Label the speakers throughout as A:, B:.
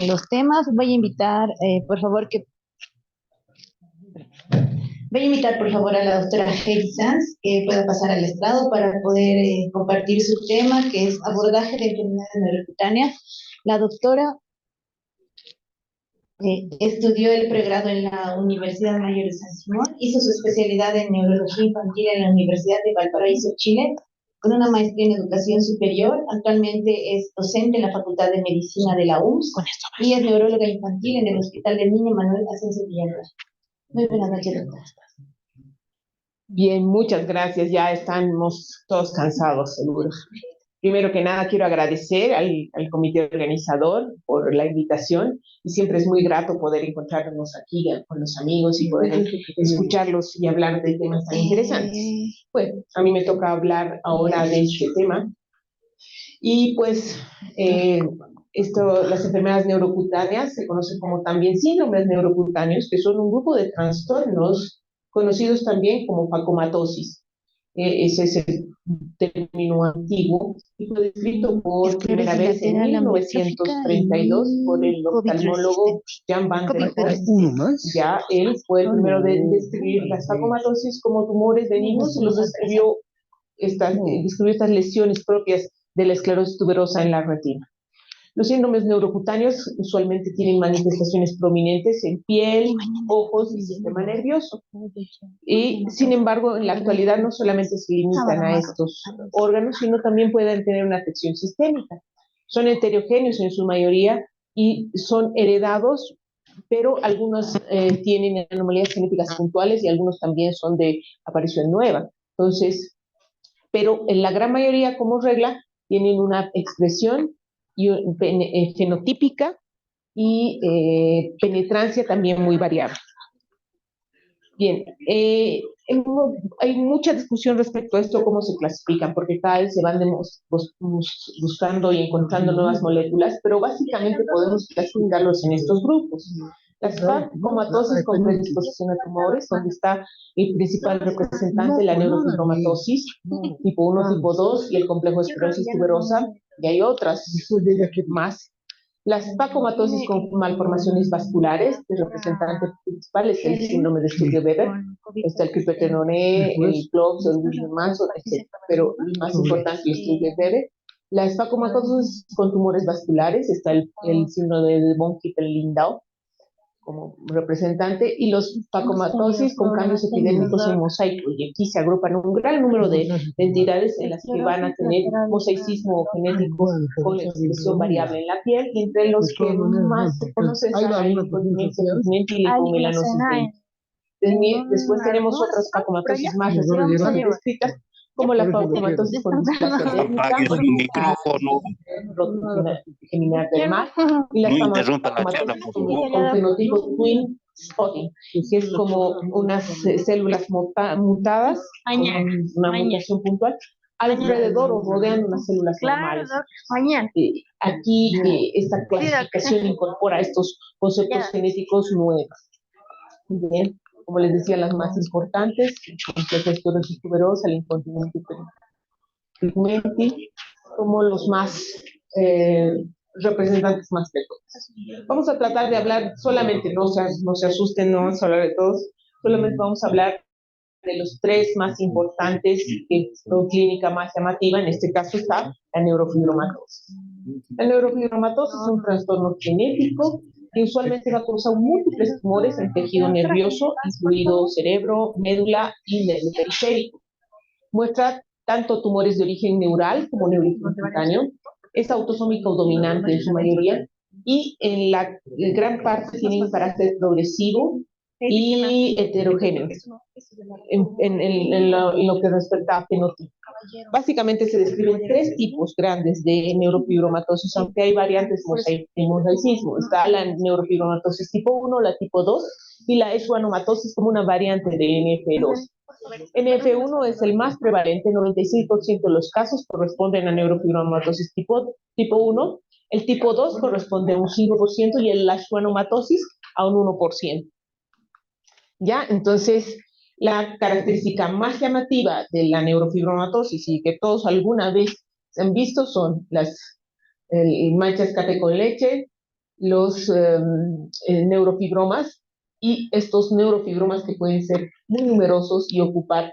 A: los temas. Voy a invitar, por favor, voy a invitar, por favor, a la doctora Heidi Sanz, que pueda pasar al estrado para poder compartir su tema, que es abordaje de enfermedades neurocutáneas. La doctora estudió el pregrado en la Universidad Mayor de San Simón, hizo su especialidad en neurología infantil en la Universidad de Valparaíso, Chile, con una maestría en educación superior. Actualmente es docente en la Facultad de Medicina de la UMS y es neuróloga infantil en el Hospital del Niño Manuel Asensio Villarreal. Muy buenas noches, doctora.
B: Bien, muchas gracias. Ya estamos todos cansados, seguro. Primero que nada, quiero agradecer al comité organizador por la invitación y siempre es muy grato poder encontrarnos aquí con los amigos y poder escucharlos y hablar de temas tan interesantes. Bueno, a mí me toca hablar ahora de este tema y pues las enfermedades neurocutáneas se conocen como también síndromes neurocutáneos, que son un grupo de trastornos conocidos también como facomatosis. Ese es el término antiguo y fue descrito por primera vez en 1932 por el oftalmólogo Jan van der Horst. Ya él fue el primero de describir las facomatosis como tumores benignos y los describió describió estas lesiones propias de la esclerosis tuberosa en la retina. Los síndromes neurocutáneos usualmente tienen manifestaciones prominentes en piel, ojos y sistema nervioso. Y, sin embargo, en la actualidad no solamente se limitan a estos órganos, sino también pueden tener una afección sistémica. Son heterogéneos en su mayoría y son heredados, pero algunos tienen anomalías genéticas puntuales y algunos también son de aparición nueva. Entonces, pero en la gran mayoría, como regla, tienen una expresión fenotípica y penetrancia también muy variable. Bien, hay mucha discusión respecto a esto, cómo se clasifican, porque cada vez se van buscando y encontrando nuevas moléculas, pero básicamente podemos clasificarlos en estos grupos. Las facomatosis con predisposición a tumores, donde está el principal representante, la neurofibromatosis, tipo 1, tipo 2, y el complejo de esclerosis tuberosa, y hay otras más. Las facomatosis con malformaciones vasculares, el representante principal es el síndrome de Studio-Weber, está el Querpetenone, el Clox, el Wilson-Manson, etc. Pero el más importante es Studio-Weber. Las facomatosis con tumores vasculares, está el síndrome de von Hippel-Lindau como representante, y los facomatosis con cambios epidémicos en mosaico, y aquí se agrupan un gran número de entidades en las que van a tener mosaicismo genético con expresión variable en la piel, y entre los que más se conocen son la incontinencia pigmentil y con melanosis. Después tenemos otras facomatosis más recientemente descritas, como la facomatosis con displasia térmica, geminal del mar, y la facomatosis con fenotipo twin spotting, que es como unas células mutadas, con una mutación puntual, alrededor o rodeando unas células normales. Aquí esta clasificación incorpora estos conceptos genéticos nuevos. Bien, como les decía, las más importantes, la esclerosis tuberosa, la incontinencia pigmentil, como los más representantes más frecuentes. Vamos a tratar de hablar solamente, no se asusten, no vamos a hablar de todos, solamente vamos a hablar de los tres más importantes que son clínica más llamativa. En este caso está la neurofibromatosis. La neurofibromatosis es un trastorno genético que usualmente va a causar múltiples tumores en tejido nervioso, incluido cerebro, médula y nervio periférico. Muestra tanto tumores de origen neural como neuroinfantáneo, es autosómico dominante en su mayoría, y en la gran parte tienen carácter progresivo y heterogéneo en lo que respecta a fenotipo. Básicamente se describen tres tipos grandes de neurofibromatosis, aunque hay variantes de mosaicismo. Está la neurofibromatosis tipo 1, la tipo 2, y la schwannomatosis como una variante de NF2. NF1 es el más prevalente, 96% de los casos corresponden a neurofibromatosis tipo 1, el tipo 2 corresponde a un 5% y la schwannomatosis a un 1%. ¿Ya? Entonces, la característica más llamativa de la neurofibromatosis y que todos alguna vez han visto son las manchas café con leche, los neurofibromas, y estos neurofibromas que pueden ser muy numerosos y ocupar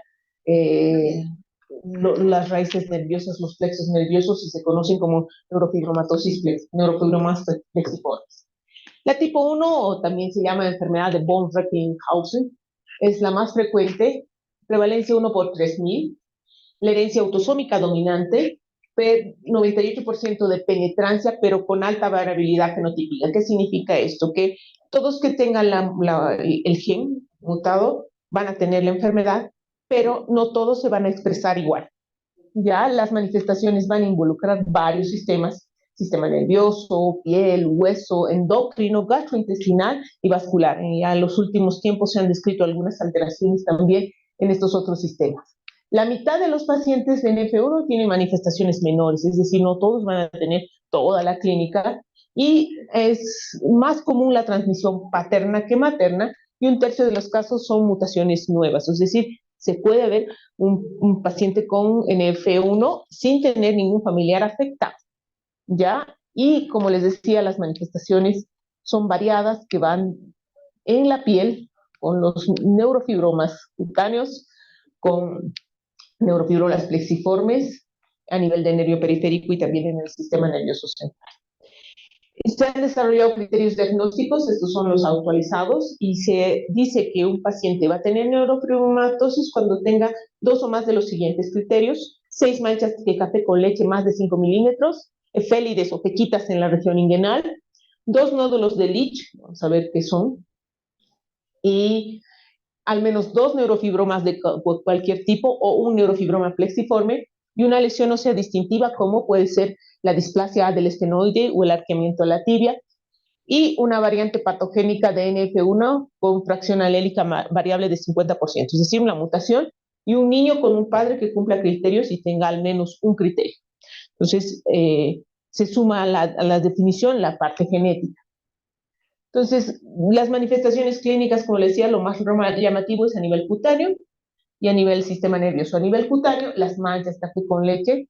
B: las raíces nerviosas, los plexos nerviosos, y se conocen como neurofibromas plexiformes. La tipo 1, o también se llama enfermedad de von Recklinghausen, es la más frecuente, prevalencia 1 por 3.000, la herencia autosómica dominante, 98% de penetrancia, pero con alta variabilidad fenotípica. ¿Qué significa esto? Que todos que tengan el gen mutado van a tener la enfermedad, pero no todos se van a expresar igual. Ya las manifestaciones van a involucrar varios sistemas: sistema nervioso, piel, hueso, endocrino, gastrointestinal y vascular. Ya en los últimos tiempos se han descrito algunas alteraciones también en estos otros sistemas. La mitad de los pacientes de NF1 tienen manifestaciones menores, es decir, no todos van a tener toda la clínica, y es más común la transmisión paterna que materna, y 1/3 de los casos son mutaciones nuevas, es decir, se puede ver un paciente con NF1 sin tener ningún familiar afectado, ¿ya? Y como les decía, las manifestaciones son variadas, que van en la piel, con los neurofibromas cutáneos, con neurofibromas plexiformes a nivel del nervio periférico y también en el sistema nervioso central. Se han desarrollado criterios diagnósticos, estos son los actualizados, y se dice que un paciente va a tener neurofibromatosis cuando tenga 2 o más de los siguientes criterios: 6 manchas de café con leche más de 5 milímetros, efélides o pequitas en la región inguinal, 2 nódulos de Leach, vamos a ver qué son, y al menos 2 neurofibromas de cualquier tipo o un neurofibroma plexiforme, y una lesión ósea distintiva como puede ser la displasia del estenoide o el arqueamiento de la tibia, y una variante patogénica de NF1 con fracción alélica variable de 50%, es decir, una mutación, y un niño con un padre que cumpla criterios y tenga al menos un criterio. Entonces, se suma a la definición la parte genética. Entonces, las manifestaciones clínicas, como les decía, lo más llamativo es a nivel cutáneo y a nivel sistema nervioso. A nivel cutáneo, las manchas café con leche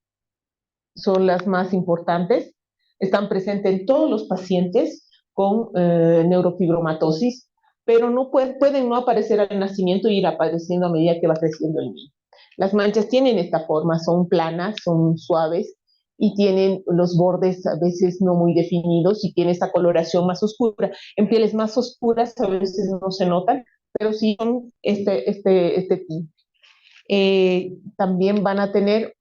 B: son las más importantes. Están presentes en todos los pacientes con neurofibromatosis, pero no pueden no aparecer al nacimiento y ir apareciendo a medida que va creciendo el niño. Las manchas tienen esta forma, son planas, son suaves, y tienen los bordes a veces no muy definidos, y tiene esta coloración más oscura. En pieles más oscuras a veces no se notan, pero sí son este tipo. También van a tener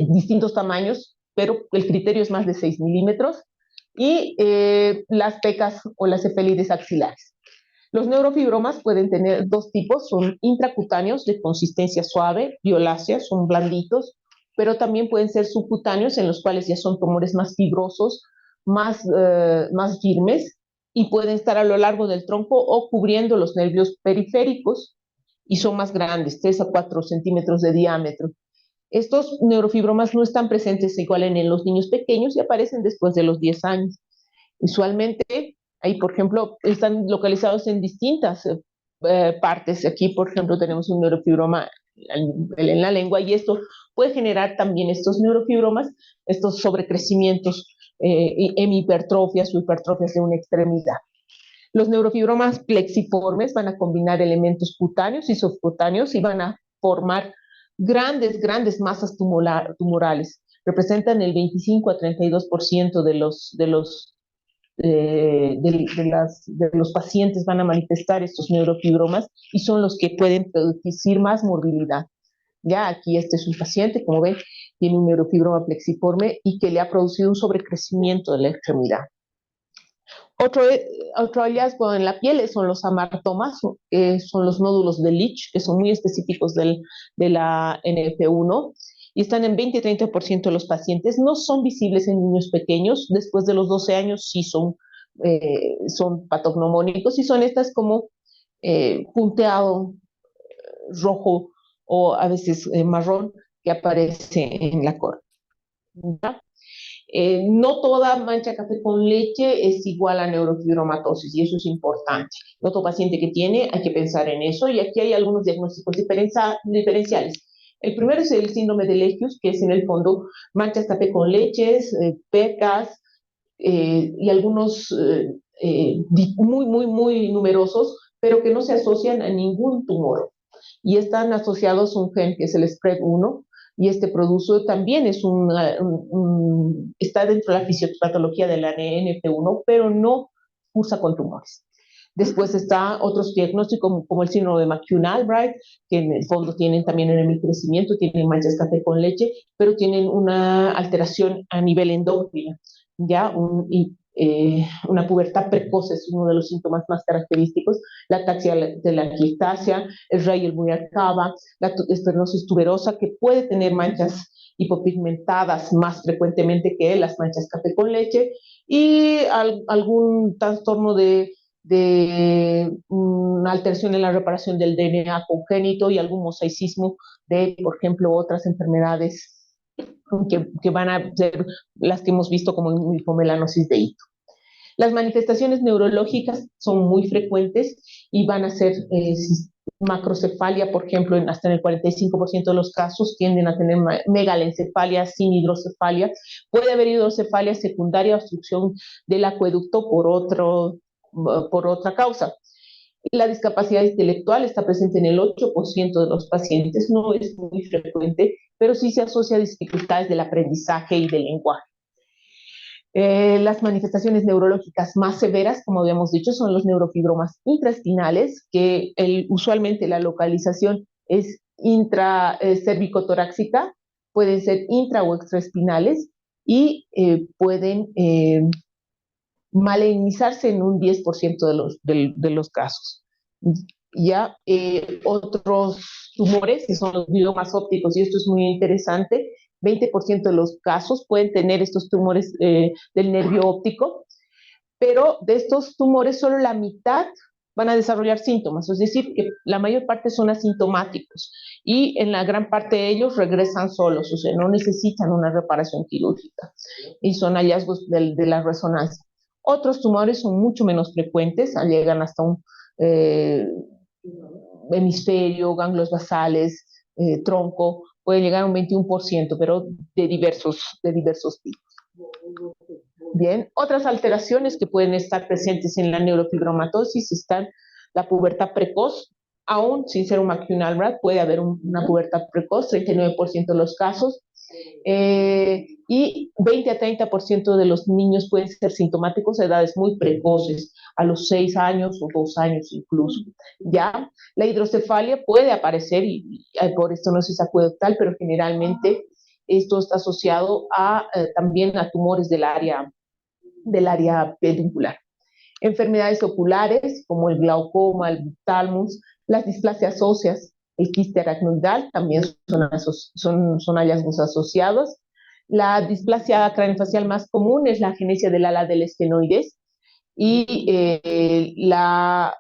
B: distintos tamaños, pero el criterio es más de 6 milímetros, y las pecas o las efélides axilares. Los neurofibromas pueden tener 2 tipos: son intracutáneos de consistencia suave, violácea, son blanditos, pero también pueden ser subcutáneos, en los cuales ya son tumores más fibrosos, más firmes, y pueden estar a lo largo del tronco o cubriendo los nervios periféricos, y son más grandes, 3 a 4 centímetros de diámetro. Estos neurofibromas no están presentes igual en los niños pequeños y aparecen después de los 10 años. Usualmente, ahí, por ejemplo, están localizados en distintas partes. Aquí, por ejemplo, tenemos un neurofibroma en la lengua, y esto puede generar también estos neurofibromas, estos sobrecrecimientos, hemipertrofias o hipertrofias de una extremidad. Los neurofibromas plexiformes van a combinar elementos cutáneos y subcutáneos, y van a formar grandes masas tumorales. Representan el 25 a 32% de los pacientes van a manifestar estos neurofibromas, y son los que pueden producir más morbilidad. Ya aquí este es un paciente, como ven, tiene un neurofibroma plexiforme y que le ha producido un sobrecrecimiento de la extremidad. Otro hallazgo en la piel son los amartomas, son los nódulos de Leach, que son muy específicos de la NF1, y están en 20-30% de los pacientes. No son visibles en niños pequeños. Después de los 12 años sí son patognomónicos, y son estas como punteado rojo, o a veces marrón, que aparece en la corte. No toda mancha café con leche es igual a neurofibromatosis, y eso es importante. No todo paciente que tiene, hay que pensar en eso, y aquí hay algunos diagnósticos diferenciales. El primero es el síndrome de Legius, que es en el fondo manchas café con leches, pecas, y algunos muy numerosos, pero que no se asocian a ningún tumor. Y están asociados a un gen que es el SPRED1, y este produce también está dentro de la fisiopatología del ANF1, pero no cursa con tumores. Después está otros diagnósticos como el síndrome de McCune-Albright, que en el fondo tienen también en el crecimiento, tienen manchas café con leche, pero tienen una alteración a nivel endocrino, ya una pubertad precoz es uno de los síntomas más característicos, la ataxia de la ectasia, el Rayel Muir-Cava, la estenosis tuberosa, que puede tener manchas hipopigmentadas más frecuentemente que las manchas café con leche, y algún trastorno de una alteración en la reparación del DNA congénito y algún mosaicismo de, por ejemplo, otras enfermedades que van a ser las que hemos visto como hipomelanosis de hito. Las manifestaciones neurológicas son muy frecuentes y van a ser macrocefalia, por ejemplo, hasta en el 45% de los casos tienden a tener megalencefalia sin hidrocefalia. Puede haber hidrocefalia secundaria, obstrucción del acueducto por otra causa. La discapacidad intelectual está presente en el 8% de los pacientes, no es muy frecuente, pero sí se asocia a dificultades del aprendizaje y del lenguaje. Las manifestaciones neurológicas más severas, como habíamos dicho, son los neurofibromas intraespinales, que usualmente la localización es cervicotorácica, pueden ser intra o extraespinales y pueden malignizarse en un 10% de los casos. Ya otros tumores, que son los gliomas ópticos, y esto es muy interesante, 20% de los casos pueden tener estos tumores del nervio óptico, pero de estos tumores solo la mitad van a desarrollar síntomas, es decir, que la mayor parte son asintomáticos y en la gran parte de ellos regresan solos, o sea, no necesitan una reparación quirúrgica y son hallazgos de la resonancia. Otros tumores son mucho menos frecuentes, llegan hasta un hemisferio, ganglios basales, tronco, puede llegar a un 21%, pero de diversos tipos. Bien, otras alteraciones que pueden estar presentes en la neurofibromatosis están la pubertad precoz, aún sin ser un McCune-Albright, puede haber una pubertad precoz, 39% de los casos, y 20 a 30% de los niños pueden ser sintomáticos a edades muy precoces, a los 6 años o 2 años incluso. Ya, la hidrocefalia puede aparecer, y por esto no es acueductal, pero generalmente esto está asociado también a tumores del área peduncular. Enfermedades oculares como el glaucoma, el oftalmus, las displasias óseas, el quiste aracnoidal también son hallazgos asociados. La displasia craneofacial más común es la agenesia del ala del esfenoides y a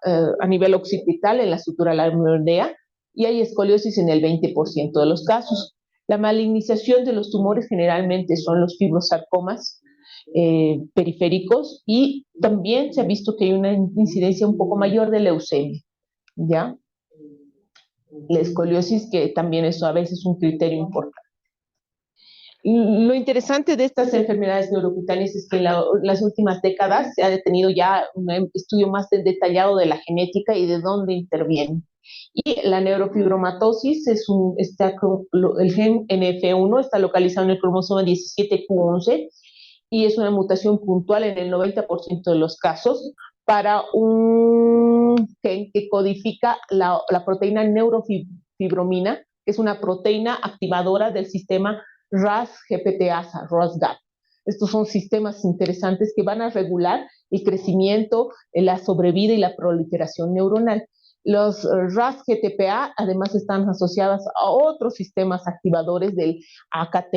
B: nivel occipital en la sutura laringea, y hay escoliosis en el 20% de los casos. La malignización de los tumores generalmente son los fibrosarcomas periféricos, y también se ha visto que hay una incidencia un poco mayor de leucemia, ¿ya? La escoliosis, que también eso a veces es un criterio importante. Lo interesante de estas enfermedades neurocutaneas es que en las últimas décadas se ha tenido ya un estudio más detallado de la genética y de dónde intervienen. Y la neurofibromatosis el gen NF1 está localizado en el cromosoma 17q11 y es una mutación puntual en el 90% de los casos para un gen que codifica la proteína neurofibromina, que es una proteína activadora del sistema RAS-GPTasa, ROS-GAP. Estos son sistemas interesantes que van a regular el crecimiento, la sobrevida y la proliferación neuronal. Los RAS-GTPA además están asociadas a otros sistemas activadores del AKT,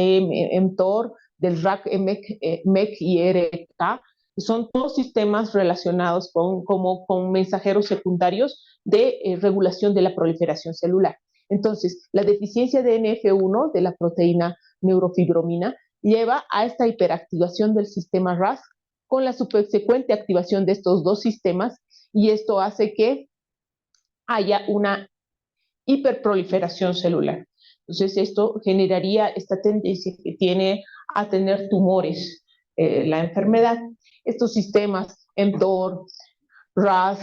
B: mTOR, del RAC, MEC y RK. Son todos sistemas relacionados con mensajeros secundarios de regulación de la proliferación celular. Entonces, la deficiencia de NF1, de la proteína neurofibromina, lleva a esta hiperactivación del sistema RAS con la subsecuente activación de estos dos sistemas, y esto hace que haya una hiperproliferación celular. Entonces, esto generaría esta tendencia que tiene a tener tumores la enfermedad. Estos sistemas, mTOR, RAS,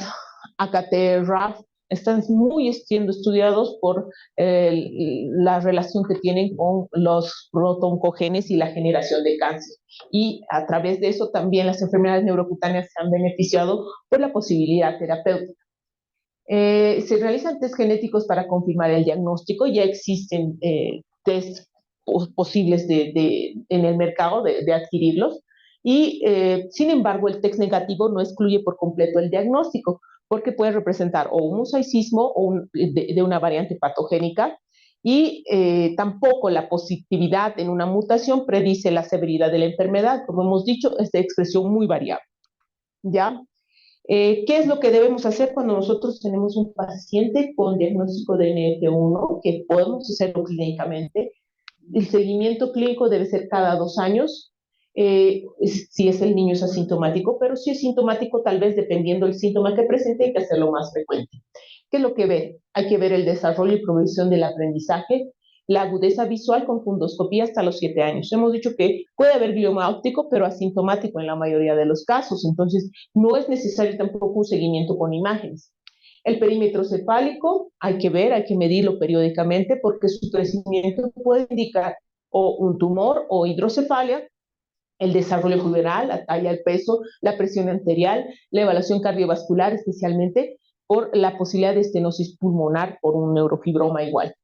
B: AKT, RAF, están muy siendo estudiados por la relación que tienen con los protooncogenes y la generación de cáncer. Y a través de eso también las enfermedades neurocutáneas se han beneficiado por la posibilidad terapéutica. Se realizan test genéticos para confirmar el diagnóstico, ya existen test posibles en el mercado de adquirirlos, y sin embargo el test negativo no excluye por completo el diagnóstico, porque puede representar o un mosaicismo o de una variante patogénica, y tampoco la positividad en una mutación predice la severidad de la enfermedad. Como hemos dicho, es de expresión muy variable. ¿Ya? ¿Qué es lo que debemos hacer cuando nosotros tenemos un paciente con diagnóstico de NF1, que podemos hacerlo clínicamente? El seguimiento clínico debe ser cada 2 años, si es el niño es asintomático, pero si es sintomático, tal vez dependiendo del síntoma que presente, hay que hacerlo más frecuente. ¿Qué es lo que ve? Hay que ver el desarrollo y progresión del aprendizaje, la agudeza visual con fundoscopía hasta los 7 años. Hemos dicho que puede haber glioma óptico, pero asintomático en la mayoría de los casos, entonces no es necesario tampoco un seguimiento con imágenes. El perímetro cefálico hay que ver, hay que medirlo periódicamente, porque su crecimiento puede indicar o un tumor o hidrocefalia, el desarrollo juvenil, la talla, el peso, la presión arterial, la evaluación cardiovascular, especialmente por la posibilidad de estenosis pulmonar por un neurofibroma igual.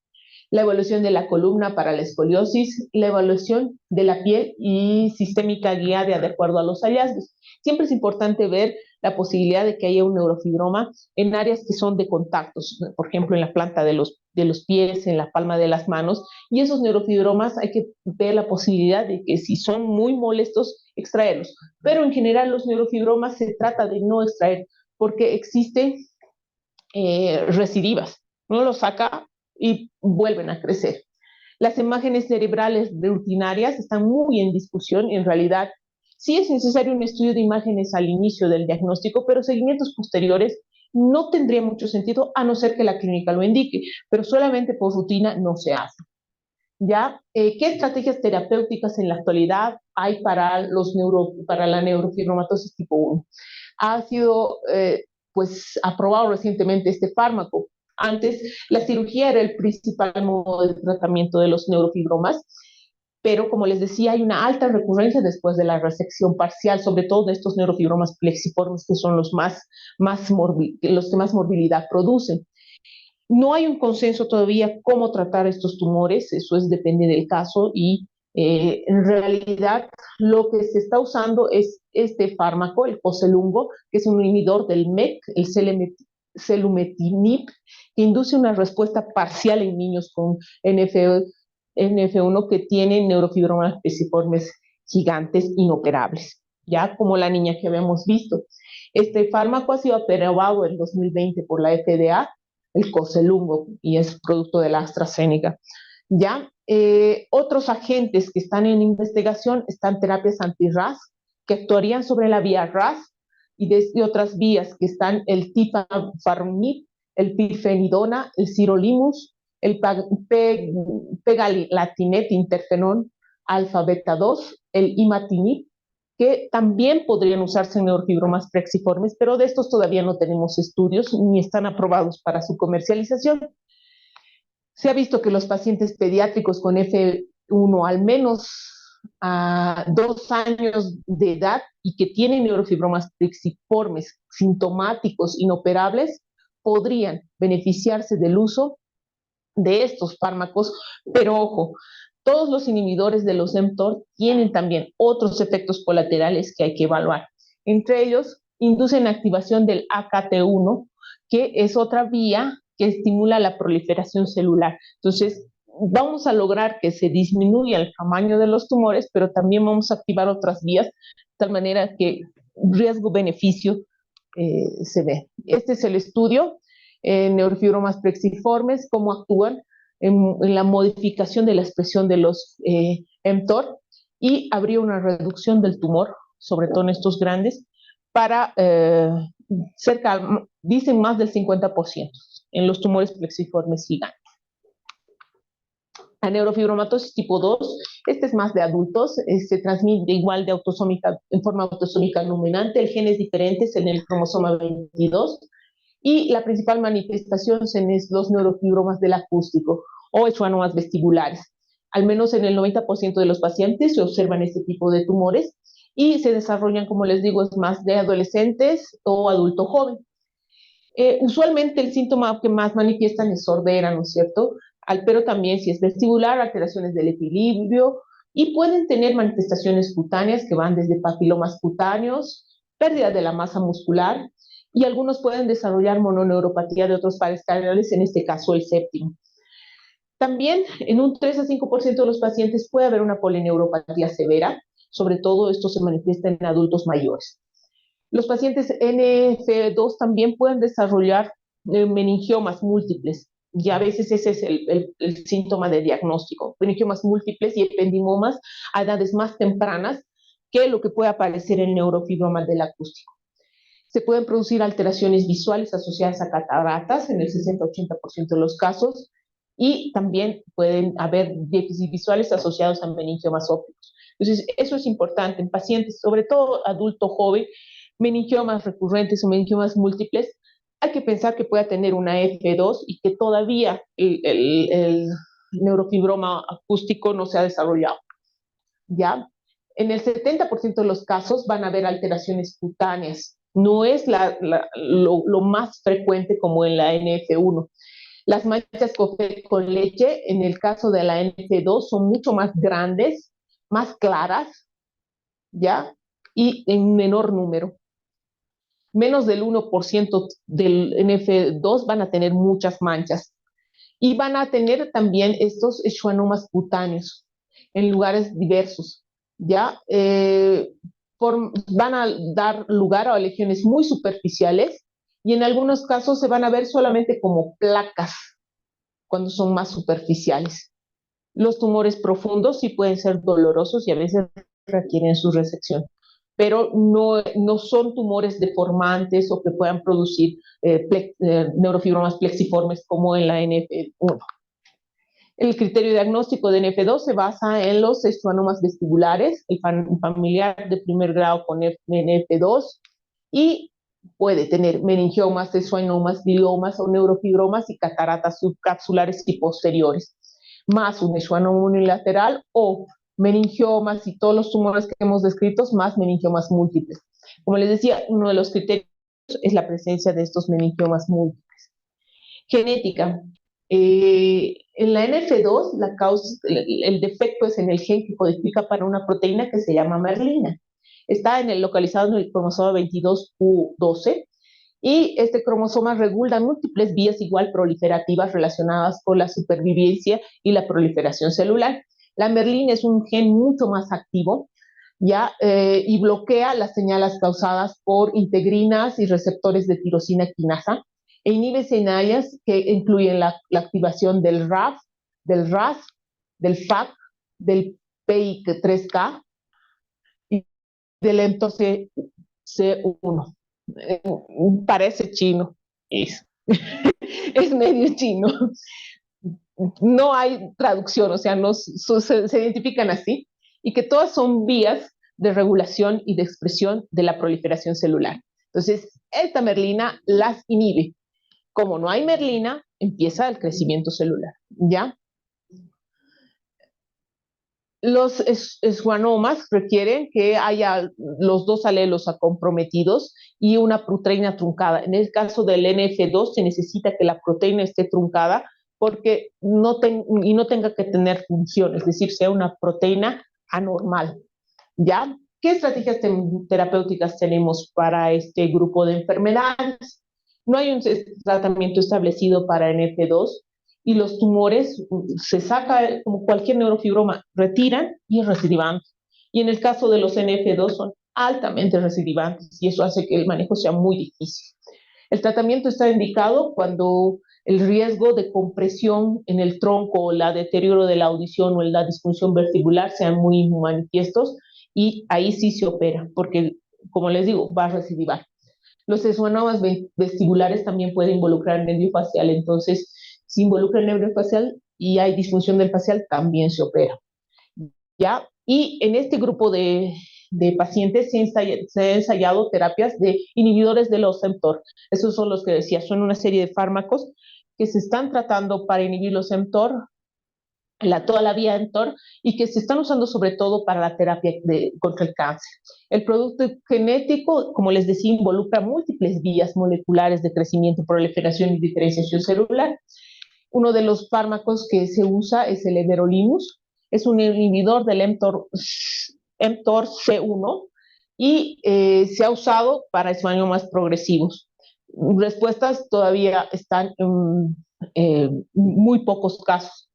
B: La evaluación de la columna para la escoliosis, la evaluación de la piel y sistémica guiada de acuerdo a los hallazgos. Siempre es importante ver la posibilidad de que haya un neurofibroma en áreas que son de contactos, por ejemplo, en la planta de los pies, en la palma de las manos, y esos neurofibromas hay que ver la posibilidad de que si son muy molestos, extraerlos. Pero en general los neurofibromas se trata de no extraer, porque existen recidivas. Uno los saca y vuelven a crecer. Las imágenes cerebrales rutinarias están muy en discusión. En realidad, sí es necesario un estudio de imágenes al inicio del diagnóstico, pero seguimientos posteriores no tendría mucho sentido, a no ser que la clínica lo indique, pero solamente por rutina no se hace. ¿Ya? ¿Qué estrategias terapéuticas en la actualidad hay para la neurofibromatosis tipo 1? Ha sido pues aprobado recientemente este fármaco. Antes la cirugía era el principal modo de tratamiento de los neurofibromas, pero como les decía, hay una alta recurrencia después de la resección parcial, sobre todo de estos neurofibromas plexiformes, que son los que más morbilidad producen. No hay un consenso todavía cómo tratar estos tumores, eso depende del caso, y en realidad lo que se está usando es este fármaco, el coselungo, que es un inhibidor del MEC, el selumetinib, que induce una respuesta parcial en niños con NF1 que tienen neurofibromas espiciformes gigantes inoperables, ya como la niña que habíamos visto. Este fármaco ha sido aprobado en 2020 por la FDA, el coselungo, y es producto de la AstraZeneca. ¿Ya? Otros agentes que están en investigación están terapias anti-RAS, que actuarían sobre la vía RAS, y otras vías que están el tipafarnib, el pifenidona, el sirolimus, el pegalatinib, interferón alfa beta 2, el imatinib, que también podrían usarse en neurofibromas plexiformes, pero de estos todavía no tenemos estudios ni están aprobados para su comercialización. Se ha visto que los pacientes pediátricos con F1 al menos a 2 años de edad y que tienen neurofibromas plexiformes sintomáticos inoperables podrían beneficiarse del uso de estos fármacos, pero ojo, todos los inhibidores de los mTOR tienen también otros efectos colaterales que hay que evaluar. Entre ellos, inducen activación del AKT1, que es otra vía que estimula la proliferación celular. Entonces, vamos a lograr que se disminuya el tamaño de los tumores, pero también vamos a activar otras vías, de tal manera que riesgo-beneficio se ve. Este es el estudio, neurofibromas plexiformes, cómo actúan en la modificación de la expresión de los mTOR, y habría una reducción del tumor, sobre todo en estos grandes, para dicen más del 50% en los tumores plexiformes gigantes. La neurofibromatosis tipo 2, este es más de adultos, se transmite igual de autosómica, en forma autosómica dominante, el gen es diferente, es en el cromosoma 22, y la principal manifestación son los neurofibromas del acústico o schwannomas vestibulares. Al menos en el 90% de los pacientes se observan este tipo de tumores y se desarrollan, como les digo, es más de adolescentes o adulto joven. Usualmente el síntoma que más manifiestan es sordera, ¿no es cierto? Pero también si es vestibular, alteraciones del equilibrio y pueden tener manifestaciones cutáneas que van desde papilomas cutáneos, pérdida de la masa muscular y algunos pueden desarrollar mononeuropatía de otros pares craneales, en este caso el séptimo. También en un 3 a 5% de los pacientes puede haber una polineuropatía severa, sobre todo esto se manifiesta en adultos mayores. Los pacientes NF2 también pueden desarrollar meningiomas múltiples, y a veces ese es el síntoma de diagnóstico, meningiomas múltiples y ependimomas a edades más tempranas que lo que puede aparecer en neurofibroma del acústico. Se pueden producir alteraciones visuales asociadas a cataratas en el 60-80% de los casos, y también pueden haber déficits visuales asociados a meningiomas ópticos. Entonces, eso es importante en pacientes, sobre todo adulto joven, meningiomas recurrentes o meningiomas múltiples, hay que pensar que pueda tener una F2 y que todavía el neurofibroma acústico no se ha desarrollado. ¿Ya? En el 70% de los casos van a haber alteraciones cutáneas. No es lo más frecuente como en la NF1. Las manchas con leche, en el caso de la NF2, son mucho más grandes, más claras, ¿ya? Y en menor número. Menos del 1% del NF2 van a tener muchas manchas. Y van a tener también estos schwannomas cutáneos en lugares diversos, ¿ya? Van a dar lugar a lesiones muy superficiales y en algunos casos se van a ver solamente como placas cuando son más superficiales. Los tumores profundos sí pueden ser dolorosos y a veces requieren su resección, pero no son tumores deformantes o que puedan producir neurofibromas plexiformes como en la NF1. El criterio diagnóstico de NF2 se basa en los schwannomas vestibulares, el familiar de primer grado con NF2, y puede tener meningiomas, schwannomas, gliomas o neurofibromas y cataratas subcapsulares y posteriores, más un schwannoma unilateral o meningiomas y todos los tumores que hemos descrito, más meningiomas múltiples. Como les decía, uno de los criterios es la presencia de estos meningiomas múltiples. Genética. En la NF2, el defecto es en el gen que codifica para una proteína que se llama merlina. Está localizado en el cromosoma 22q12 y este cromosoma regula múltiples vías igual proliferativas relacionadas con la supervivencia y la proliferación celular. La merlina es un gen mucho más activo, ¿ya? Y bloquea las señales causadas por integrinas y receptores de tirosina quinasa e inhibe señales que incluyen la activación del RAF, del RAS, del FAC, del PI3K y del mTORC1. Parece chino, es medio chino. No hay traducción, o sea, se identifican así, y que todas son vías de regulación y de expresión de la proliferación celular. Entonces, esta merlina las inhibe. Como no hay merlina, empieza el crecimiento celular, ¿ya? Los schwannomas requieren que haya los dos alelos comprometidos y una proteína truncada. En el caso del NF2 se necesita que la proteína esté truncada porque no tenga que tener función, es decir, sea una proteína anormal, ¿ya? ¿Qué estrategias terapéuticas tenemos para este grupo de enfermedades? No hay un tratamiento establecido para NF2 y los tumores se saca como cualquier neurofibroma, retiran y es recidivante. Y en el caso de los NF2 son altamente recidivantes y eso hace que el manejo sea muy difícil. El tratamiento está indicado cuando el riesgo de compresión en el tronco o el deterioro de la audición o la disfunción vestibular sean muy manifiestos y ahí sí se opera porque, como les digo, va a recidivar. Los schwannomas vestibulares también pueden involucrar el nervio facial, entonces si involucra el nervio facial y hay disfunción del facial, también se opera. ¿Ya? Y en este grupo de pacientes se han ensayado terapias de inhibidores del mTOR. Esos son los que decía, son una serie de fármacos que se están tratando para inhibir los mTOR, toda la vía mTOR, y que se están usando sobre todo para la terapia contra el cáncer. El producto genético, como les decía, involucra múltiples vías moleculares de crecimiento, proliferación y diferenciación celular. Uno de los fármacos que se usa es el everolimus, es un inhibidor del mTOR-C1 y se ha usado para esmaniomas progresivos. Respuestas todavía están en muy pocos casos.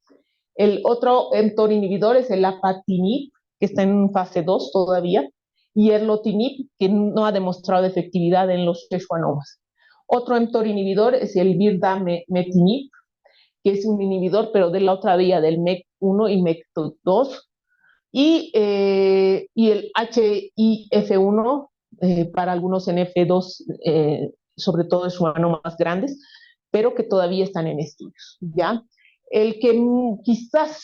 B: El otro mTOR inhibidor es el apatinib, que está en fase 2 todavía, y el erlotinib, que no ha demostrado efectividad en los schwannomas. Otro mTOR inhibidor es el virdametinib, que es un inhibidor, pero de la otra vía, del MEK1 y MEK2, y el HIF1 para algunos NF2, sobre todo en schwannomas grandes, pero que todavía están en estudios, ¿ya? El que quizás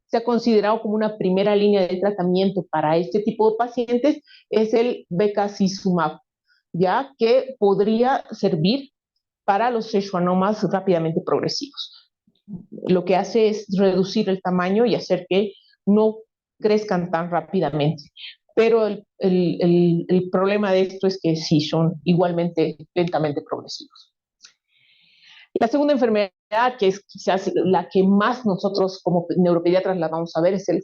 B: se ha considerado como una primera línea de tratamiento para este tipo de pacientes es el bevacizumab, ¿ya? Que podría servir para los schwannomas rápidamente progresivos. Lo que hace es reducir el tamaño y hacer que no crezcan tan rápidamente. Pero el problema de esto es que sí son igualmente lentamente progresivos. La segunda enfermedad, que es quizás la que más nosotros como neuropediatras la vamos a ver, es el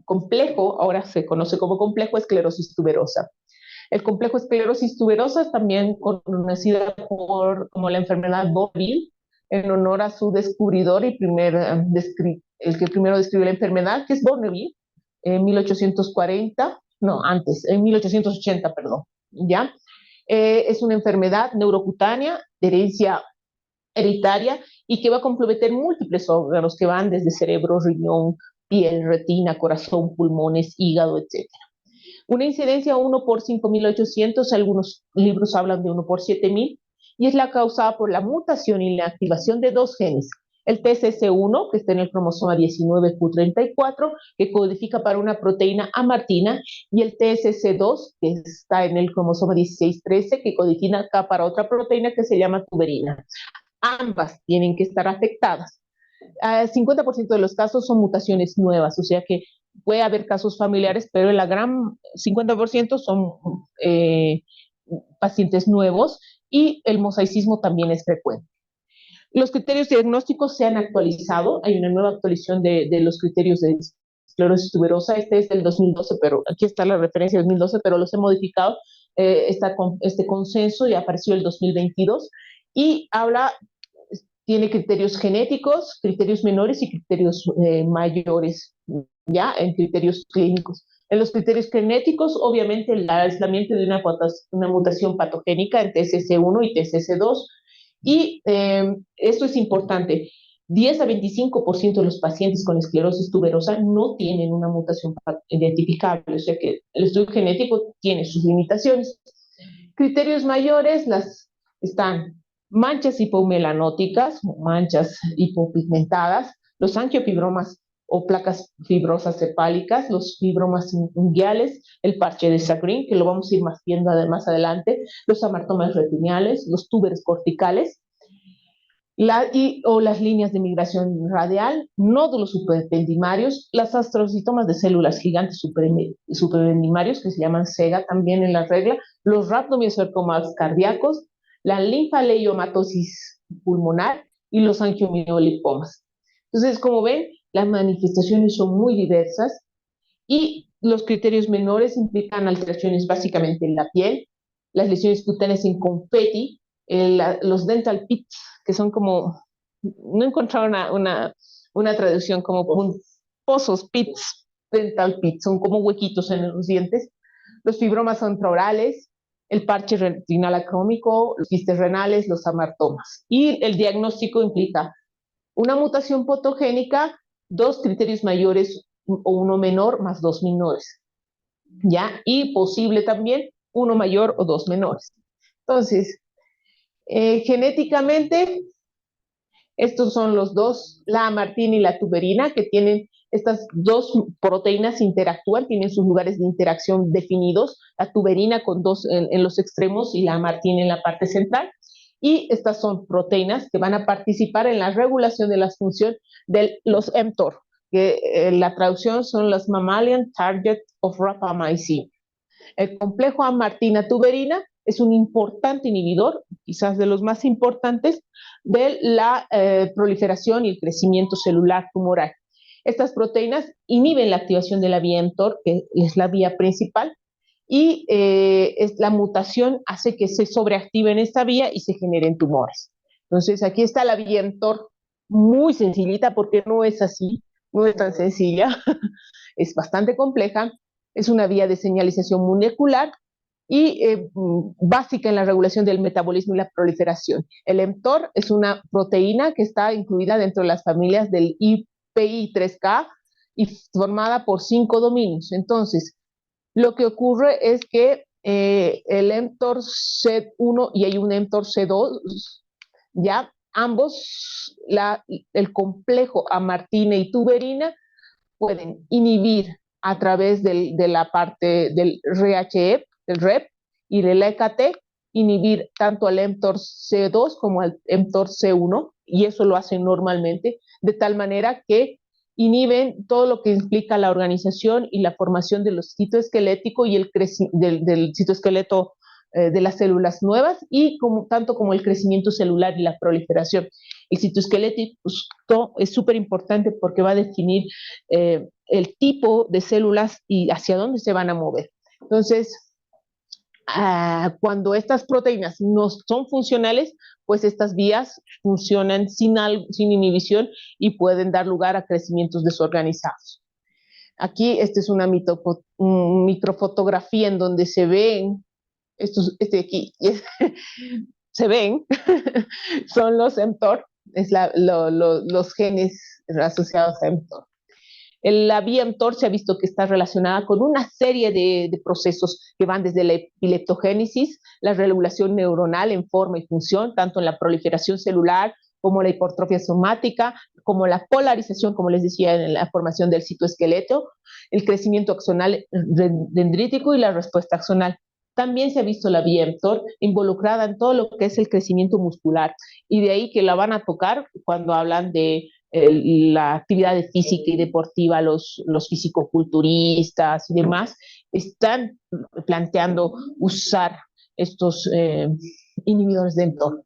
B: complejo, ahora se conoce como complejo esclerosis tuberosa. El complejo esclerosis tuberosa es también conocida como la enfermedad Bonneville, en honor a su descubridor y el que primero describió la enfermedad, que es Bonneville, en 1840, no, antes, en 1880, perdón, ¿ya? Es una enfermedad neurocutánea de herencia hereditaria y que va a comprometer múltiples órganos que van desde cerebro, riñón, piel, retina, corazón, pulmones, hígado, etc. Una incidencia 1 por 5.800, algunos libros hablan de 1 por 7.000, y es la causada por la mutación y la activación de dos genes. El TCC1, que está en el cromosoma 19q34, que codifica para una proteína amartina, y el TSC2, que está en el cromosoma 1613, que codifica para otra proteína que se llama tuberina. Ambas tienen que estar afectadas. 50% de los casos son mutaciones nuevas, o sea que puede haber casos familiares, pero el gran 50% son pacientes nuevos y el mosaicismo también es frecuente. Los criterios diagnósticos se han actualizado, hay una nueva actualización de los criterios de esclerosis tuberosa, este es del 2012, pero aquí está la referencia del 2012, pero los he modificado, este consenso ya apareció el 2022 y tiene criterios genéticos, criterios menores y criterios mayores, ya en criterios clínicos. En los criterios genéticos, obviamente, el aislamiento de una mutación patogénica en TCC1 y TCC2, y esto es importante. 10 a 25% de los pacientes con esclerosis tuberosa no tienen una mutación identificable, o sea que el estudio genético tiene sus limitaciones. Criterios mayores están manchas hipomelanóticas, manchas hipopigmentadas, los angiofibromas o placas fibrosas hepálicas, los fibromas unguiales, el parche de Sjagrin, que lo vamos a ir viendo más adelante, los amartomas retiniales, los túberes corticales, o las líneas de migración radial, nódulos superependimarios, las astrocitomas de células gigantes superependimarios, que se llaman SEGA también en la regla, los rhabdomyosarcomas cardíacos, la linfaleiomatosis pulmonar y los angiomiolipomas. Entonces, como ven, las manifestaciones son muy diversas y los criterios menores implican alteraciones básicamente en la piel, las lesiones cutáneas en confeti, los dental pits, que son como, no he encontrado una traducción como pozos pits, dental pits, son como huequitos en los dientes, los fibromas intraorales, el parche retinal acrómico, los quistes renales, los amartomas. Y el diagnóstico implica una mutación patogénica, dos criterios mayores o uno menor más dos menores, ¿ya? Y posible también uno mayor o dos menores. Entonces, genéticamente, Estos son los dos, la amartina y la tuberina, que tienen estas dos proteínas interactúan, tienen sus lugares de interacción definidos, la tuberina con dos en los extremos y la amartina en la parte central. Y estas son proteínas que van a participar en la regulación de la función de los mTOR, que la traducción son los Mammalian Target of Rapamycin. El complejo amartina-tuberina es un importante inhibidor, quizás de los más importantes, de la proliferación y el crecimiento celular tumoral. Estas proteínas inhiben la activación de la vía mTOR, que es la vía principal, y la mutación hace que se sobreactive en esta vía y se generen tumores. Entonces, aquí está la vía mTOR, muy sencillita, porque no es así, no es tan sencilla, es bastante compleja, es una vía de señalización molecular y básica en la regulación del metabolismo y la proliferación. El mTOR es una proteína que está incluida dentro de las familias del IPI3K y formada por 5 dominios. Entonces, lo que ocurre es que el mTOR C1 y hay un mTOR C2, ya ambos, el complejo amartina y tuberina, pueden inhibir a través de la parte del RHE, del REP y del EKT, inhibir tanto al mTOR C2 como al mTOR C1, y eso lo hacen normalmente, de tal manera que inhiben todo lo que implica la organización y la formación del citoesquelético y del citoesqueleto de las células nuevas, y tanto como el crecimiento celular y la proliferación. El citoesquelético es súper importante porque va a definir el tipo de células y hacia dónde se van a mover. Entonces, cuando estas proteínas no son funcionales, pues estas vías funcionan sin inhibición y pueden dar lugar a crecimientos desorganizados. Aquí, esta es una microfotografía en donde se ven, este de aquí, se ven, son los mTOR, los genes asociados a mTOR. La vía mTOR se ha visto que está relacionada con una serie de procesos que van desde la epileptogénesis, la regulación neuronal en forma y función, tanto en la proliferación celular como la hipertrofia somática, como la polarización, como les decía, en la formación del citoesqueleto, el crecimiento axonal dendrítico y la respuesta axonal. También se ha visto la vía mTOR involucrada en todo lo que es el crecimiento muscular, y de ahí que la van a tocar cuando hablan de la actividad física y deportiva, los fisicoculturistas y demás, están planteando usar estos inhibidores de mTOR.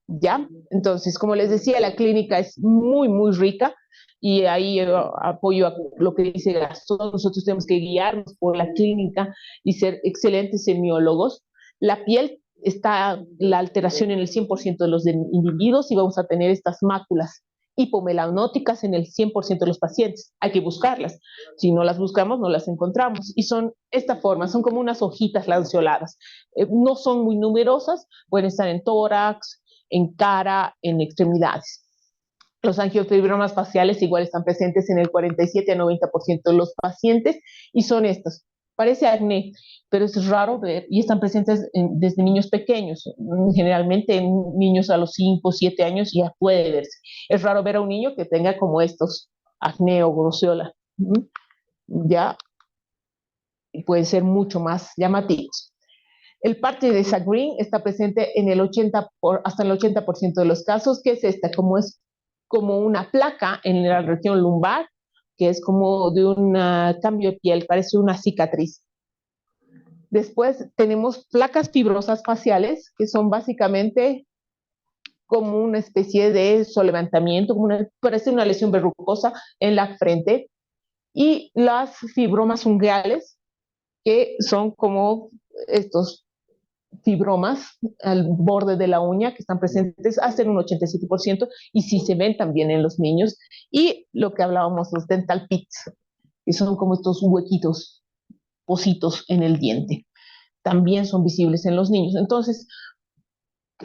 B: ¿Ya? Entonces, como les decía, la clínica es muy, muy rica, y ahí apoyo a lo que dice Gastón. Nosotros tenemos que guiarnos por la clínica y ser excelentes semiólogos. La piel está la alteración en el 100% de los individuos, y vamos a tener estas máculas hipomelanóticas en el 100% de los pacientes. Hay que buscarlas. Si no las buscamos, no las encontramos. Y son esta forma, son como unas hojitas lanceoladas. No son muy numerosas, pueden estar en tórax, en cara, en extremidades. Los angiofibromas faciales igual están presentes en el 47 a 90% de los pacientes, y son estos. Parece acné, pero es raro ver, y están presentes desde niños pequeños, generalmente en niños a los 5 o 7 años ya puede verse. Es raro ver a un niño que tenga como estos, acné o groseola. Ya pueden ser mucho más llamativos. El parte de Sjagrin está presente en el hasta el 80% de los casos, que es esta, es como una placa en la región lumbar, que es como de un cambio de piel, parece una cicatriz. Después tenemos placas fibrosas faciales, que son básicamente como una especie de solevantamiento, parece una lesión verrucosa en la frente, y las fibromas ungueales, que son como estos fibromas al borde de la uña, que están presentes hasta en un 87%, y sí se ven también en los niños. Y lo que hablábamos, los dental pits, que son como estos huequitos, pocitos en el diente, también son visibles en los niños. Entonces,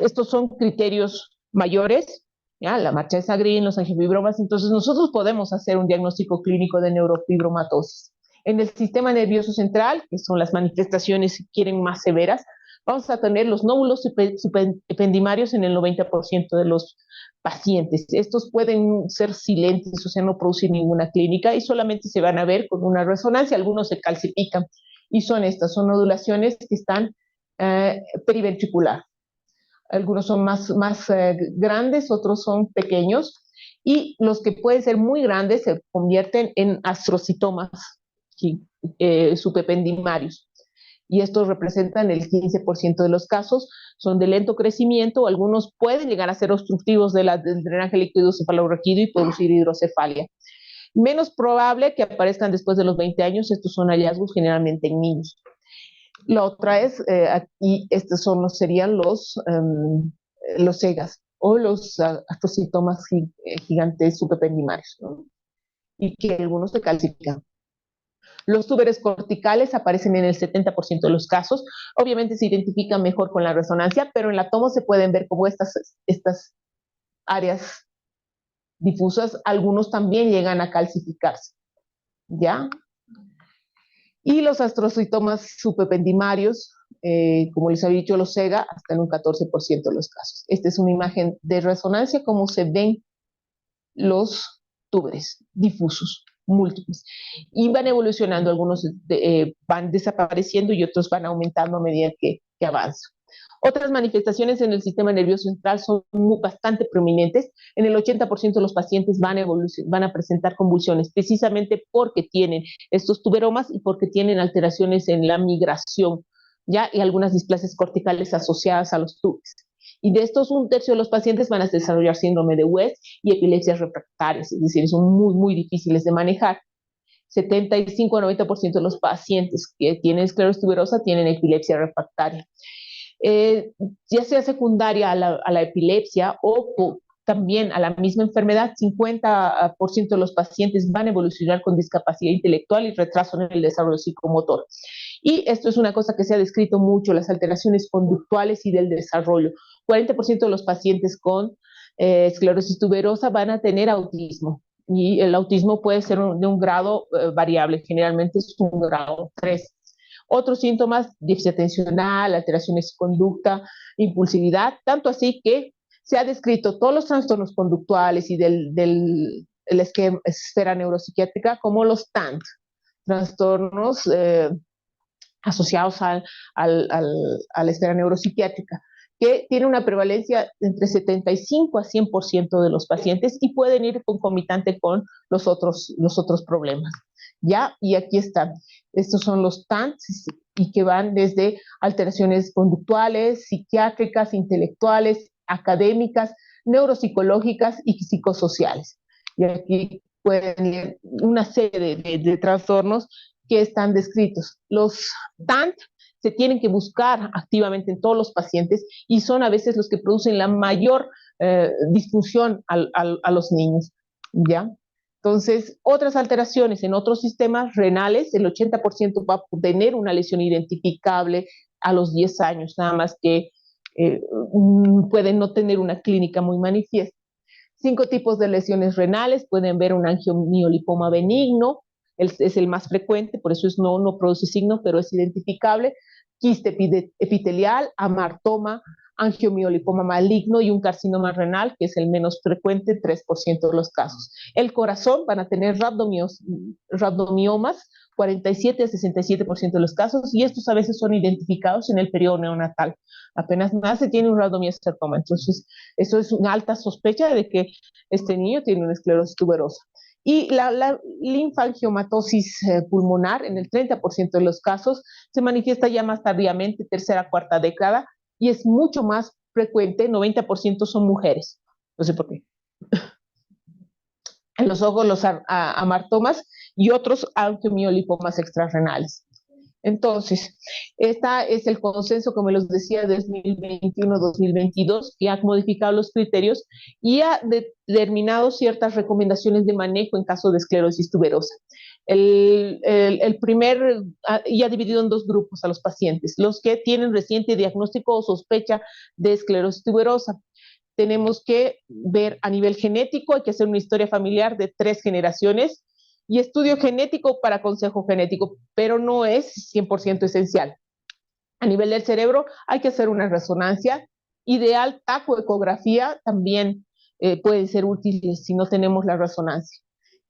B: estos son criterios mayores, ¿ya? La marcha de Sjagrin, los angiofibromas. Entonces, nosotros podemos hacer un diagnóstico clínico de neurofibromatosis. En el sistema nervioso central, que son las manifestaciones, si quieren, más severas, vamos a tener los nódulos supendimarios en el 90% de los pacientes. Estos pueden ser silentes, o sea, no producir ninguna clínica y solamente se van a ver con una resonancia. Algunos se calcifican y son nodulaciones que están periventricular. Algunos son más grandes, otros son pequeños, y los que pueden ser muy grandes se convierten en astrocitomas supependimarios. Y estos representan el 15% de los casos, son de lento crecimiento, algunos pueden llegar a ser obstructivos del drenaje líquido cefalorraquídeo y producir hidrocefalia. Menos probable que aparezcan después de los 20 años, estos son hallazgos generalmente en niños. La otra es, aquí estos serían los SEGAs o los astrocitomas gigantes supependimarios, ¿no? Y que algunos se calcifican. Los túberes corticales aparecen en el 70% de los casos. Obviamente se identifican mejor con la resonancia, pero en la tomo se pueden ver como estas áreas difusas. Algunos también llegan a calcificarse, ¿ya? Y los astrocitomas supependimarios, como les había dicho, los SEGA, hasta en un 14% de los casos. Esta es una imagen de resonancia, como se ven los túberes difusos, múltiples. Y van evolucionando, algunos van desapareciendo y otros van aumentando a medida que avanza. Otras manifestaciones en el sistema nervioso central son bastante prominentes. En el 80% de los pacientes van a presentar convulsiones, precisamente porque tienen estos tuberomas y porque tienen alteraciones en la migración, ¿ya? Y algunas displasias corticales asociadas a los túberes. Y de estos, un tercio de los pacientes van a desarrollar síndrome de West y epilepsias refractarias, es decir, son muy, muy difíciles de manejar. 75 a 90% de los pacientes que tienen esclerosis tuberosa tienen epilepsia refractaria. Ya sea secundaria a la epilepsia o también a la misma enfermedad, 50% de los pacientes van a evolucionar con discapacidad intelectual y retraso en el desarrollo psicomotor. Y esto es una cosa que se ha descrito mucho, las alteraciones conductuales y del desarrollo. 40% de los pacientes con esclerosis tuberosa van a tener autismo. Y el autismo puede ser de un grado variable, generalmente es un grado 3. Otros síntomas, déficit atencional, alteraciones de conducta, impulsividad, tanto así que se ha descrito todos los trastornos conductuales y del esfera neuropsiquiátrica como los TANT, trastornos asociados a la esfera neuropsiquiátrica, que tiene una prevalencia entre 75 a 100% de los pacientes y pueden ir concomitante con los otros problemas. ¿Ya? Y aquí están. Estos son los TANTs y que van desde alteraciones conductuales, psiquiátricas, intelectuales, académicas, neuropsicológicas y psicosociales. Y aquí pueden leer una serie de trastornos que están descritos. Los TANT se tienen que buscar activamente en todos los pacientes y son a veces los que producen la mayor disfunción a los niños, ¿ya? Entonces, otras alteraciones en otros sistemas renales, el 80% va a tener una lesión identificable a los 10 años, nada más que pueden no tener una clínica muy manifiesta. 5 tipos de lesiones renales, pueden ver un angiomiolipoma benigno, es el más frecuente, por eso no produce signo, pero es identificable, quiste epitelial, amartoma, angiomiolipoma maligno y un carcinoma renal, que es el menos frecuente, 3% de los casos. El corazón van a tener rhabdomiomas, 47 a 67% de los casos, y estos a veces son identificados en el periodo neonatal. Apenas nace, tiene un rhabdomiosarcoma. Entonces, eso es una alta sospecha de que este niño tiene una esclerosis tuberosa. Y la linfangiomatosis pulmonar, en el 30% de los casos, se manifiesta ya más tardíamente, tercera, cuarta década, y es mucho más frecuente, 90% son mujeres. No sé por qué. En los ojos, los amartomas y otros angiomiolipomas extrarrenales. Entonces, este es el consenso, como les decía, de 2021-2022, que ha modificado los criterios y ha determinado ciertas recomendaciones de manejo en caso de esclerosis tuberosa. El primer, y ha dividido en 2 grupos a los pacientes, los que tienen reciente diagnóstico o sospecha de esclerosis tuberosa. Tenemos que ver a nivel genético, hay que hacer una historia familiar de 3 generaciones, y estudio genético para consejo genético, pero no es 100% esencial. A nivel del cerebro hay que hacer una resonancia ideal, TAC o ecografía también pueden ser útiles si no tenemos la resonancia.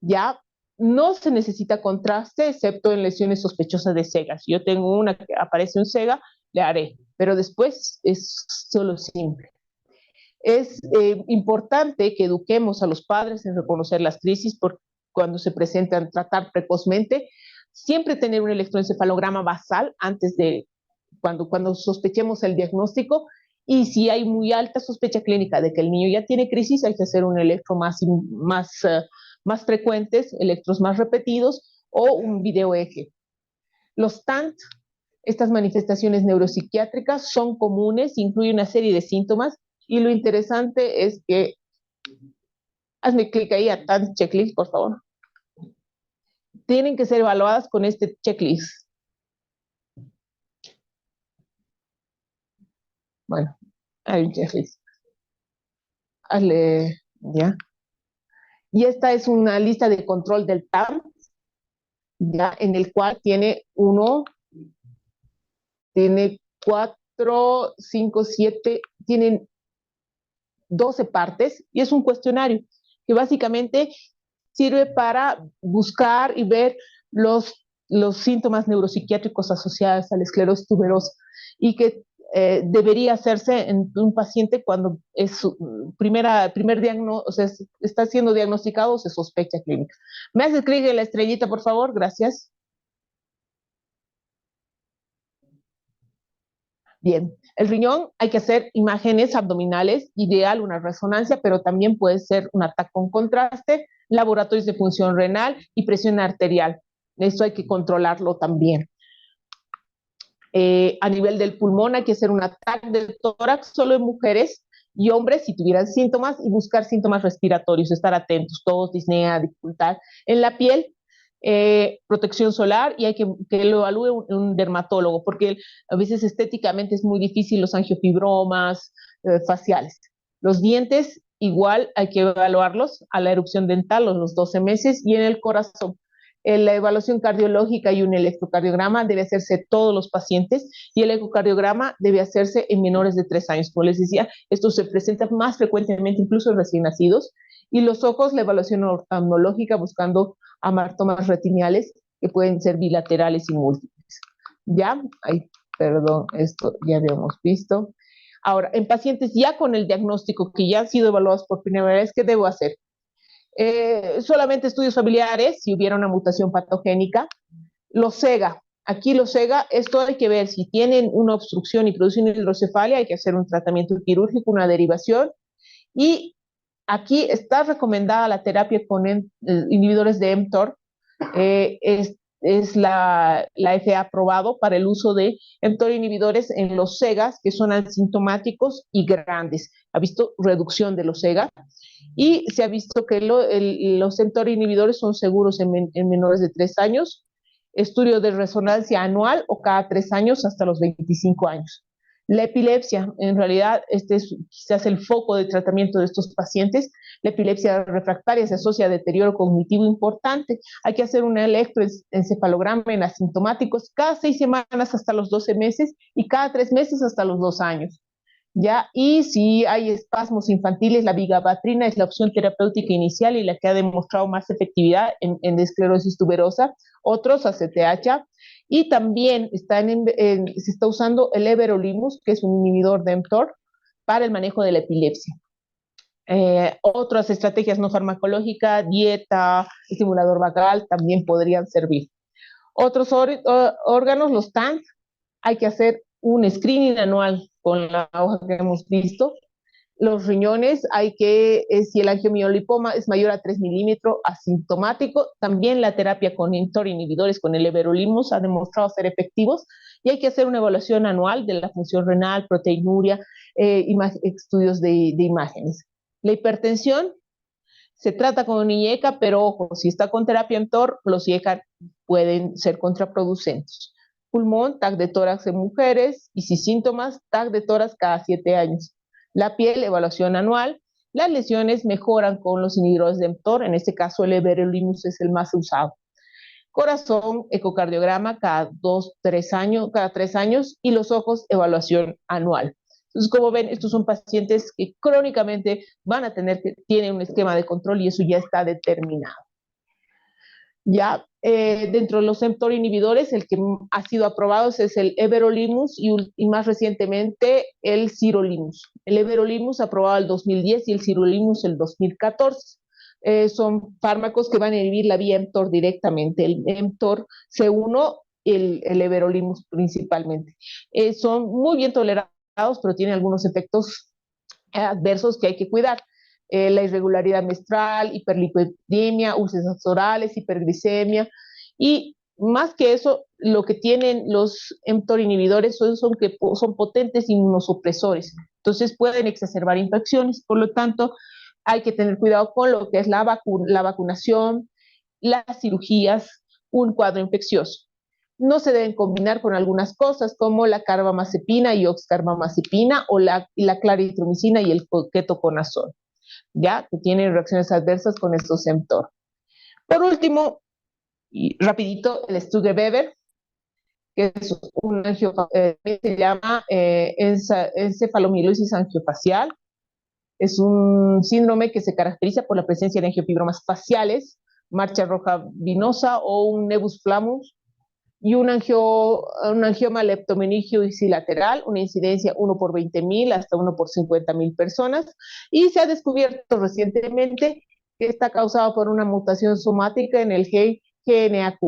B: Ya no se necesita contraste excepto en lesiones sospechosas de SEGA. Si yo tengo una que aparece un SEGA, le haré, pero después es solo simple. Es importante que eduquemos a los padres en reconocer las crisis cuando se presentan, tratar precozmente, siempre tener un electroencefalograma basal antes de cuando sospechemos el diagnóstico, y si hay muy alta sospecha clínica de que el niño ya tiene crisis, hay que hacer un electro más frecuentes, electros más repetidos o un video eje. Los TANT, estas manifestaciones neuropsiquiátricas, son comunes, incluyen una serie de síntomas, y lo interesante es que, hazme clic ahí a TANT checklist, por favor. Tienen que ser evaluadas con este checklist. Bueno, hay un checklist. Hazle, ya. Y esta es una lista de control del TAM, ya, en el cual tiene 4, 5, 7, tienen 12 partes, y es un cuestionario que básicamente sirve para buscar y ver los síntomas neuropsiquiátricos asociados a la esclerosis tuberosa, y que debería hacerse en un paciente cuando es su primer diagnóstico, o sea, está siendo diagnosticado o se sospecha clínica. ¿Me haces clic en la estrellita, por favor? Gracias. Bien, el riñón hay que hacer imágenes abdominales, ideal una resonancia, pero también puede ser un ataque con contraste, laboratorios de función renal y presión arterial. Esto hay que controlarlo también. A nivel del pulmón hay que hacer un ataque del tórax solo en mujeres y hombres si tuvieran síntomas, y buscar síntomas respiratorios, estar atentos, tos, disnea, dificultad. En la piel, protección solar, y hay que lo evalúe un dermatólogo, porque a veces estéticamente es muy difícil los angiofibromas faciales. Los dientes, igual hay que evaluarlos a la erupción dental los 12 meses, y en el corazón. La evaluación cardiológica y un electrocardiograma debe hacerse todos los pacientes, y el ecocardiograma debe hacerse en menores de 3 años. Como les decía, esto se presenta más frecuentemente incluso en recién nacidos. Y los ojos, la evaluación oftalmológica buscando amartomas retiniales que pueden ser bilaterales y múltiples. Ya, ay, perdón, esto ya habíamos visto. Ahora, en pacientes ya con el diagnóstico, que ya han sido evaluados por primera vez, ¿qué debo hacer? Solamente estudios familiares, si hubiera una mutación patogénica. Los SEGA, aquí los SEGA, esto hay que ver si tienen una obstrucción y producen hidrocefalia, hay que hacer un tratamiento quirúrgico, una derivación, y aquí está recomendada la terapia con inhibidores de mTOR. Es la FDA aprobado para el uso de mTOR inhibidores en los SEGAs, que son asintomáticos y grandes. Ha visto reducción de los SEGA, y se ha visto que los mTOR inhibidores son seguros en menores de 3 años. Estudio de resonancia anual o cada 3 años hasta los 25 años. La epilepsia, en realidad, este es quizás el foco de tratamiento de estos pacientes. La epilepsia refractaria se asocia a deterioro cognitivo importante. Hay que hacer un electroencefalograma en asintomáticos cada 6 semanas hasta los 12 meses, y cada 3 meses hasta los 2 años. ¿Ya? Y si hay espasmos infantiles, la vigabatrina es la opción terapéutica inicial y la que ha demostrado más efectividad en esclerosis tuberosa. Otros, ACTH, y también se está usando el everolimus, que es un inhibidor de mTOR, para el manejo de la epilepsia. Otras estrategias no farmacológicas, dieta, estimulador vagal, también podrían servir. Otros órganos, los TANC, hay que hacer un screening anual con la hoja que hemos visto. Los riñones, si el angiomiolipoma es mayor a 3 milímetros, asintomático, también la terapia con mTOR inhibidores, con el everolimus, ha demostrado ser efectivos, y hay que hacer una evaluación anual de la función renal, proteinuria, estudios de imágenes. La hipertensión se trata con un IECA, pero ojo, si está con terapia mTOR, los IECA pueden ser contraproducentes. Pulmón, TAC de tórax en mujeres, y si síntomas, TAC de tórax cada 7 años. La piel, evaluación anual. Las lesiones mejoran con los inhibidores de mTOR, en este caso el everolimus es el más usado. Corazón, ecocardiograma cada 3 años, y los ojos, evaluación anual. Entonces, como ven, estos son pacientes que crónicamente tienen un esquema de control y eso ya está determinado. Ya dentro de los mTOR inhibidores, el que ha sido aprobado es el everolimus y más recientemente el sirolimus. El everolimus aprobado el 2010 y el sirolimus el 2014. Son fármacos que van a inhibir la vía mTOR directamente, el mTOR C1 y el everolimus principalmente. Son muy bien tolerados, pero tienen algunos efectos adversos que hay que cuidar. La irregularidad menstrual, hiperlipidemia, úlceras orales, hiperglicemia, y más que eso, lo que tienen los mTOR inhibidores son que son potentes inmunosupresores, entonces pueden exacerbar infecciones, por lo tanto, hay que tener cuidado con lo que es la vacunación, las cirugías, un cuadro infeccioso. No se deben combinar con algunas cosas como la carbamazepina y oxcarbamazepina o la claritromicina y el ketoconazol, ya que tienen reacciones adversas con estos mTOR. Por último, y rapidito, el Stuge-Weber, que es se llama encefalomielitis angiofacial. Es un síndrome que se caracteriza por la presencia de angiofibromas faciales, marcha roja venosa o un nebus flammus, y un angioma leptomeningio ipsilateral, una incidencia 1 por 20,000 hasta 1 por 50,000 personas, y se ha descubierto recientemente que está causado por una mutación somática en el gen GNAQ,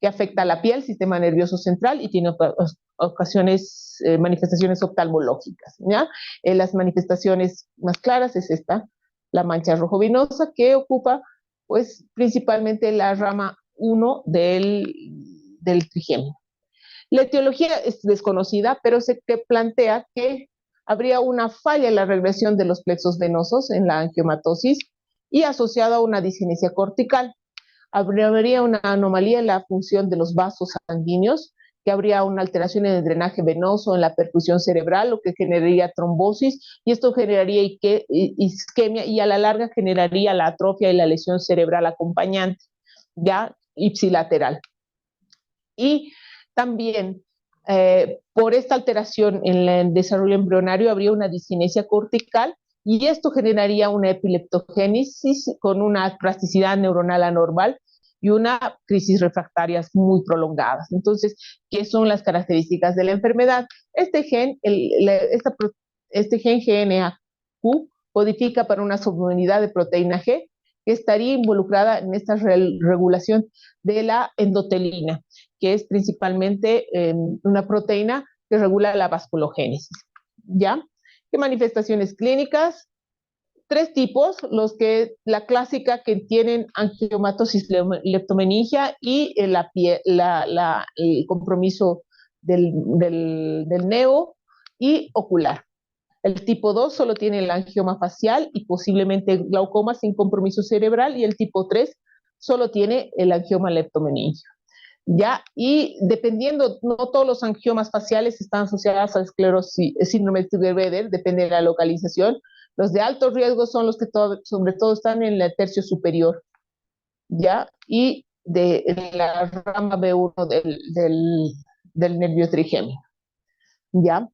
B: que afecta a la piel, sistema nervioso central y tiene manifestaciones oftalmológicas, ¿ya? Las manifestaciones más claras es esta, la mancha rojo-venosa, que ocupa pues principalmente la rama 1 del trigémino. La etiología es desconocida, pero se plantea que habría una falla en la regresión de los plexos venosos en la angiomatosis y asociada a una discinesia cortical. Habría una anomalía en la función de los vasos sanguíneos, que habría una alteración en el drenaje venoso, en la perfusión cerebral, lo que generaría trombosis, y esto generaría isquemia, y a la larga generaría la atrofia y la lesión cerebral acompañante, ya ipsilateral. Y también por esta alteración en el desarrollo embrionario habría una discinesia cortical y esto generaría una epileptogénesis con una plasticidad neuronal anormal y una crisis refractarias muy prolongadas. Entonces, ¿qué son las características de la enfermedad? Este gen GNAQ codifica para una subunidad de proteína G que estaría involucrada en esta regulación de la endotelina, que es principalmente una proteína que regula la vasculogénesis. ¿Ya? ¿Qué manifestaciones clínicas? 3 tipos, la clásica que tienen angiomatosis leptomeningia y el compromiso del neo y ocular. El tipo 2 solo tiene el angioma facial y posiblemente glaucoma sin compromiso cerebral, y el tipo 3 solo tiene el angioma leptomeningio. ¿Ya? Y dependiendo, no todos los angiomas faciales están asociados a esclerosis, síndrome de Stuge-Weber, depende de la localización. Los de alto riesgo son los que sobre todo están en el tercio superior, ¿ya? Y de la rama B1 del nervio trigémino, ¿ya?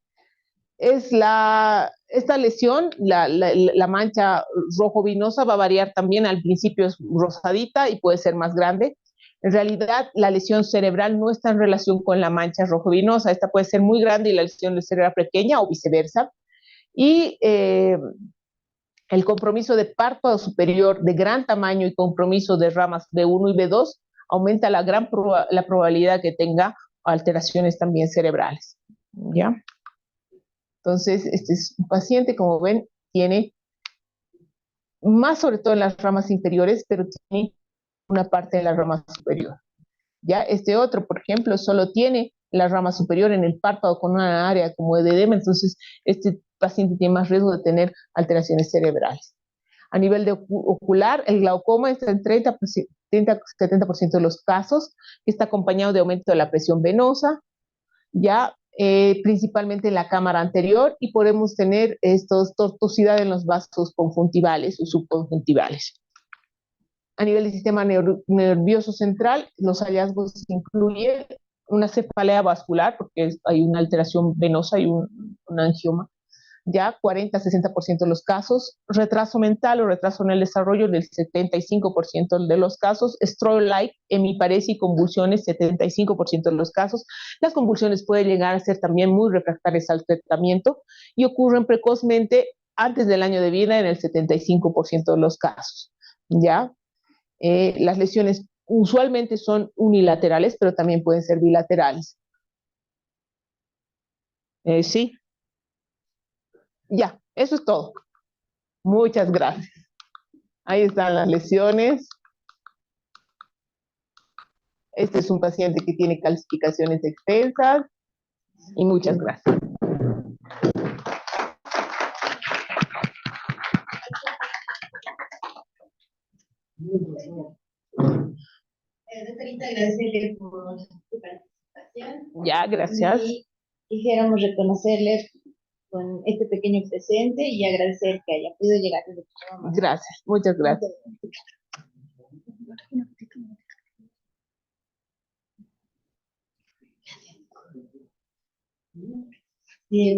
B: Esta lesión, la mancha rojo-vinosa va a variar también, al principio es rosadita y puede ser más grande. En realidad, la lesión cerebral no está en relación con la mancha rojo-vinosa, esta puede ser muy grande y la lesión cerebral pequeña o viceversa. Y el compromiso de párpado superior de gran tamaño y compromiso de ramas B1 y B2 aumenta la probabilidad que tenga alteraciones también cerebrales, ¿ya? Entonces, este es un paciente, como ven, tiene más sobre todo en las ramas inferiores, pero tiene una parte de la rama superior. Ya este otro, por ejemplo, solo tiene la rama superior en el párpado con una área como de edema, entonces este paciente tiene más riesgo de tener alteraciones cerebrales. A nivel de ocular, el glaucoma está en 30-70% de los casos, que está acompañado de aumento de la presión venosa, ya principalmente en la cámara anterior, y podemos tener tortuosidad en los vasos conjuntivales o subconjuntivales. A nivel del sistema nervioso central, los hallazgos incluyen una cefalea vascular, porque hay una alteración venosa y un angioma, ya 40-60% de los casos, retraso mental o retraso en el desarrollo del 75% de los casos, stroke-like, hemiparesia y convulsiones, 75% de los casos. Las convulsiones pueden llegar a ser también muy refractarias al tratamiento y ocurren precozmente antes del año de vida en el 75% de los casos, ¿ya? Las lesiones usualmente son unilaterales, pero también pueden ser bilaterales. Sí, ya, eso es todo. Muchas gracias. Ahí están las lesiones. Este es un paciente que tiene calcificaciones extensas. Y muchas gracias.
A: Doctorita, agradecerle por su participación.
B: Ya, gracias.
A: Y quisiéramos reconocerle con este pequeño presente y agradecer que haya podido llegar desde el programa.
B: Gracias, muchas gracias.
A: Bien.